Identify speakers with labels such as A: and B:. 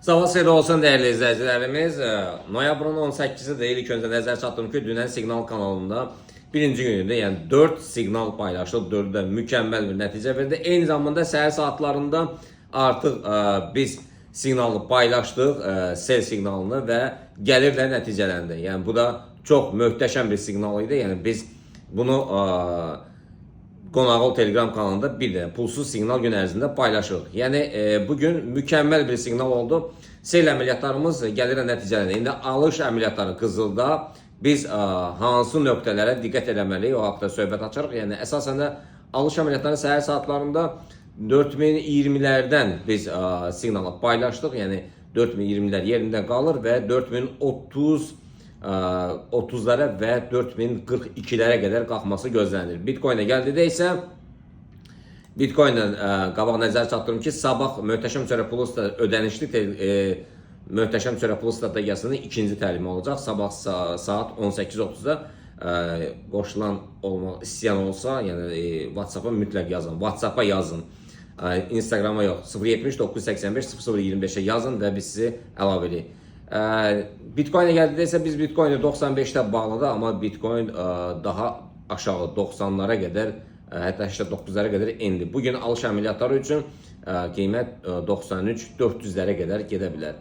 A: Sabah xeyir olsun değerli izleyicilerimiz. Noyabrın 18'i ilk önce nəzər çatdırım ki, dünən Signal kanalında birinci günündə, yəni 4 siqnal paylaşılıb, 4-də mükəmməl bir nəticə verdi. Eyni zamanda səhər saatlarında artıq biz siqnalı paylaşdıq, sel siqnalını və gəlirlə nəticələndi. Yəni bu da çox möhtəşəm bir siqnal idi. Yəni biz bunu Qonaqol Telegram kanalında bir də pulsuz siqnal gün ərzində paylaşırıq. Yəni bugün mükəmməl bir siqnal oldu. Sel əməliyyatlarımız gəlir nəticələndə. İndi alış əməliyyatları qızılda biz hansı nöqtələrə diqqət eləməliyik, o haqda söhbət açarıq. Yəni əsasən də alış əməliyyatları səhər saatlarında 4020-lərdən biz siqnalı paylaşdıq. Yəni 4020-lər yerində qalır və 4030-lara və 4042-lərə qədər qalxması gözlənilir. Bitcoin-ə gəldikdə isə Bitcoin-lə qabaq nəzər çatdırım ki, sabah möhtəşəm çörək pulu ödənişli möhtəşəm çörək pulu strategiyasının ikinci təlimi olacaq. Sabah saat 18:30-da qoşulan olmaq istəyən olsa, yəni WhatsApp-a mütləq yazın. WhatsApp-a yazın. Instagram-a yox. 070 985 0025-ə yazın və biz sizi əlavə edirik. Bitcoin-ə gəldikdə isə biz Bitcoin-i 95-də bağlıdır, amma Bitcoin daha aşağı 90-lara qədər, hətta 89-lara qədər endi. Bugün alış əməliyyatları üçün qiymət 93-400-lərə qədər gedə bilər.